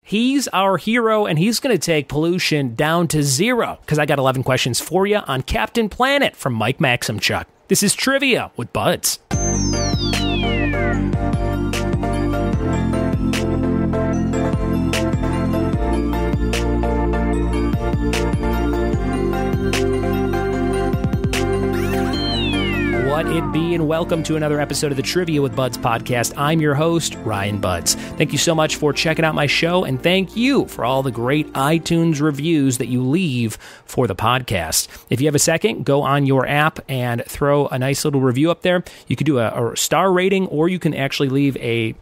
He's our hero, and he's going to take pollution down to zero, because I got 11 questions for you on Captain Planet from Mike Maksimchuk. This is Trivia with Buds. What it be, and welcome to another episode of the Trivia with Buds podcast. I'm your host, Ryan Buds. Thank you so much for checking out my show, and thank you for all the great iTunes reviews that you leave for the podcast. If you have a second, go on your app and throw a nice little review up there. You could do a star rating, or you can actually leave a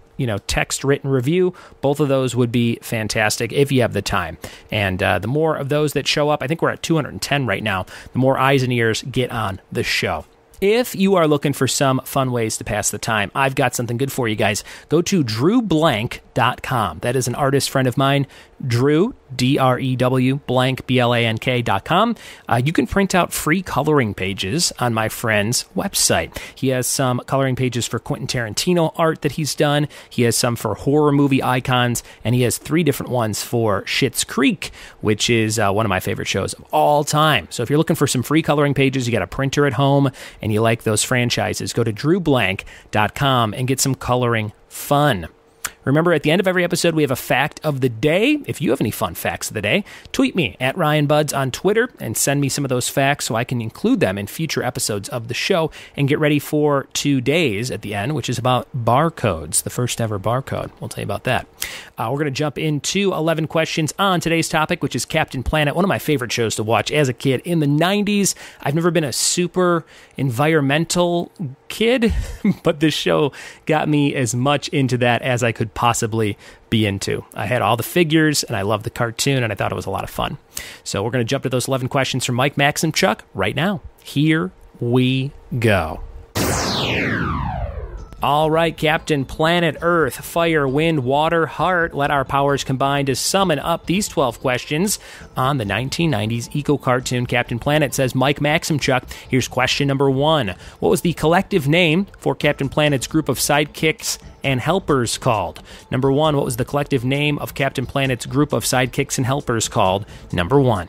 text written review. Both of those would be fantastic if you have the time. And the more of those that show up, I think we're at 210 right now, the more eyes and ears get on the show. If you are looking for some fun ways to pass the time, I've got something good for you guys. Go to drewblank.com. That is an artist friend of mine, Drew, D-R-E-W, blank, B-L-A-N-K.com. You can print out free coloring pages on my friend's website. He has some coloring pages for Quentin Tarantino art that he's done. He has some for horror movie icons, and he has 3 different ones for Schitt's Creek, which is one of my favorite shows of all time. So if you're looking for some free coloring pages, you got a printer at home, and you like those franchises, go to drewblank.com and get some coloring fun. Remember, at the end of every episode, we have a fact of the day. If you have any fun facts of the day, tweet me at RyanBuds on Twitter and send me some of those facts so I can include them in future episodes of the show, and get ready for today's at the end, which is about barcodes, the first ever barcode. We'll tell you about that. We're going to jump into 11 questions on today's topic, which is Captain Planet, one of my favorite shows to watch as a kid in the 90s. I've never been a super environmental kid, but this show got me as much into that as I could possibly be into. I had all the figures, and I loved the cartoon, and I thought it was a lot of fun. So we're going to jump to those 11 questions from Mike Maksimchuk right now. Here we go. All right, Captain Planet, Earth, Fire, Wind, Water, Heart. Let our powers combine to summon up these 12 questions on the 1990s eco-cartoon Captain Planet, says Mike Maksimchuk. Here's question number 1. What was the collective name for Captain Planet's group of sidekicks and helpers called? Number 1, what was the collective name of Captain Planet's group of sidekicks and helpers called? Number 1.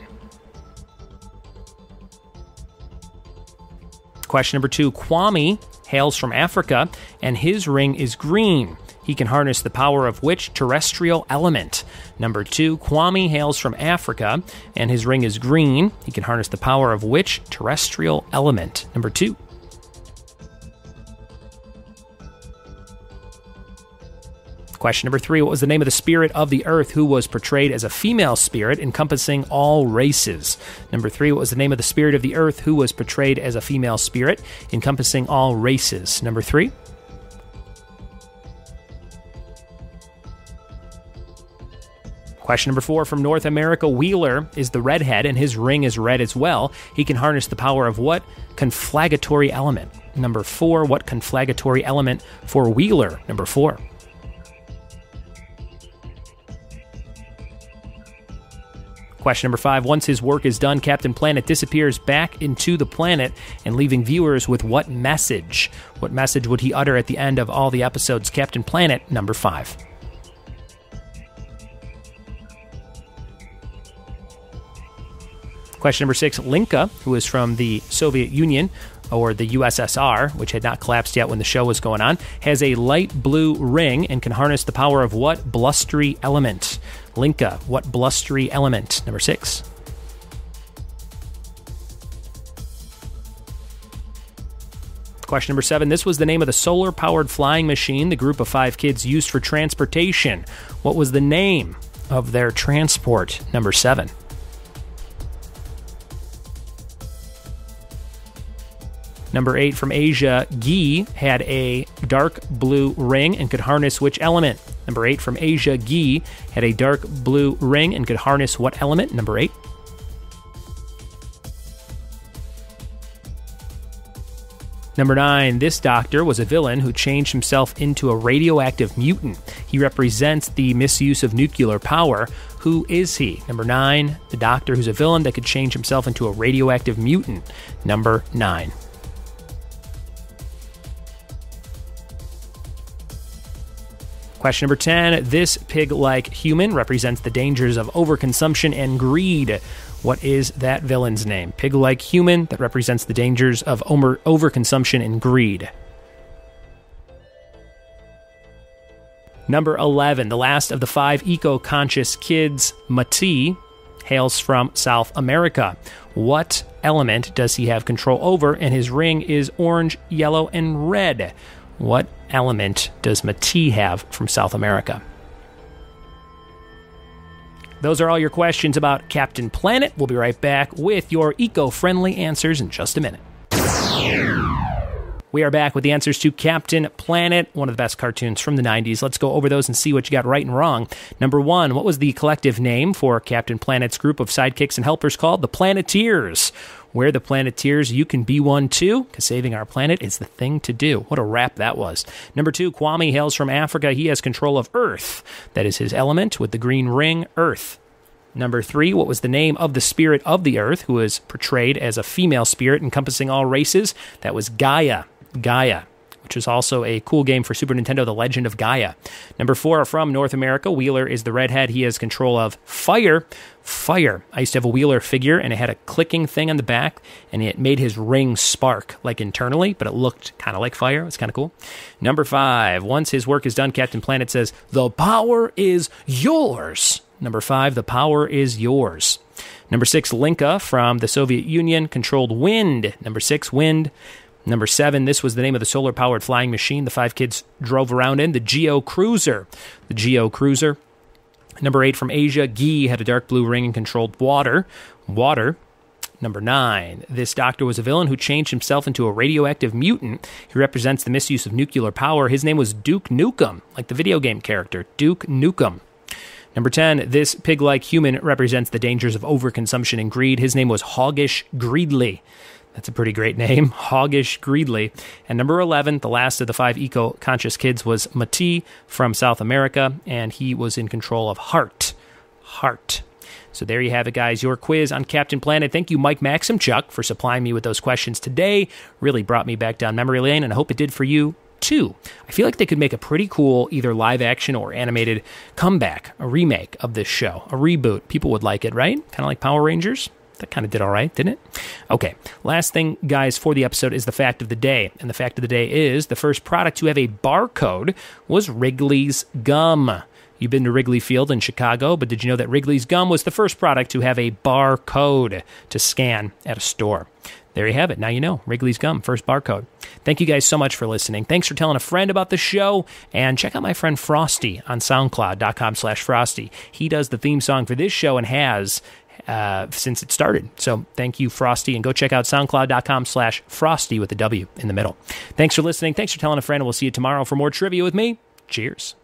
Question number 2, Kwame hails from Africa, and his ring is green. He can harness the power of which terrestrial element? Number 2, Kwame hails from Africa, and his ring is green. He can harness the power of which terrestrial element? Number 2. Question number 3, what was the name of the spirit of the earth who was portrayed as a female spirit encompassing all races? Number 3, what was the name of the spirit of the earth who was portrayed as a female spirit encompassing all races? Number 3. Question number 4, from North America, Wheeler is the redhead, and his ring is red as well. He can harness the power of what conflagratory element? Number 4, what conflagratory element for Wheeler? Number 4. Question number 5, once his work is done, Captain Planet disappears back into the planet and leaving viewers with what message? What message would he utter at the end of all the episodes? Captain Planet, number 5. Question number 6, Linka, who is from the Soviet Union, or the USSR, which had not collapsed yet when the show was going on, has a light blue ring and can harness the power of what blustery element? Linka, what blustery element? Number 6. Question number 7, this was the name of the solar-powered flying machine the group of 5 kids used for transportation. What was the name of their transport? Number 7. Number 8, from Asia, Guy had a dark blue ring and could harness which element? Number 8, from Asia, Guy had a dark blue ring and could harness what element? Number 8. Number 9, this doctor was a villain who changed himself into a radioactive mutant. He represents the misuse of nuclear power. Who is he? Number 9, the doctor who's a villain that could change himself into a radioactive mutant. Number 9. Question number 10. This pig-like human represents the dangers of overconsumption and greed. What is that villain's name? Pig-like human that represents the dangers of overconsumption and greed. Number 11. The last of the 5 eco-conscious kids, Mati, hails from South America. What element does he have control over? And his ring is orange, yellow, and red. What element does Mati have from South America? Those are all your questions about Captain Planet. We'll be right back with your eco-friendly answers in just a minute. We are back with the answers to Captain Planet, one of the best cartoons from the 90s. Let's go over those and see what you got right and wrong. Number 1, what was the collective name for Captain Planet's group of sidekicks and helpers called? The Planeteers. We're the Planeteers. You can be one too, because saving our planet is the thing to do. What a rap that was. Number 2, Kwame hails from Africa. He has control of Earth. That is his element with the green ring, Earth. Number 3, what was the name of the spirit of the Earth, who is portrayed as a female spirit encompassing all races? That was Gaia. Gaia, which is also a cool game for Super Nintendo, The Legend of Gaia. Number 4, from North America, Wheeler is the redhead. He has control of fire. Fire. I used to have a Wheeler figure, and it had a clicking thing on the back, and it made his ring spark, like internally, but it looked kind of like fire. It was kind of cool. Number 5, once his work is done, Captain Planet says, "The power is yours." Number 5, the power is yours. Number 6, Linka from the Soviet Union controlled wind. Number 6, wind. Number 7, this was the name of the solar-powered flying machine the 5 kids drove around in, the Geo Cruiser. The Geo Cruiser. Number 8, from Asia, Guy had a dark blue ring and controlled water. Water. Number 9, this doctor was a villain who changed himself into a radioactive mutant. He represents the misuse of nuclear power. His name was Duke Nukem, like the video game character, Duke Nukem. Number 10, this pig-like human represents the dangers of overconsumption and greed. His name was Hoggish Greedley. That's a pretty great name, Hoggish Greedley. And number 11, the last of the 5 eco-conscious kids was Mati from South America, and he was in control of Heart. Heart. So there you have it, guys, your quiz on Captain Planet. Thank you, Mike Maksimchuk, for supplying me with those questions today. Really brought me back down memory lane, and I hope it did for you, too. I feel like they could make a pretty cool either live action or animated comeback, a remake of this show, a reboot. People would like it, right? Kind of like Power Rangers. That kind of did all right, didn't it? Okay, last thing, guys, for the episode is the fact of the day. And the fact of the day is the first product to have a barcode was Wrigleys gum. You've been to Wrigley Field in Chicago, but did you know that Wrigley's gum was the first product to have a barcode to scan at a store? There you have it. Now you know. Wrigley's gum, first barcode. Thank you guys so much for listening. Thanks for telling a friend about the show. And check out my friend Frosty on SoundCloud.com/Frosty. He does the theme song for this show and has since it started. So thank you, Frosty, and go check out SoundCloud.com/Frosty with a W in the middle. Thanks for listening. Thanks for telling a friend, and we'll see you tomorrow for more trivia with me. Cheers.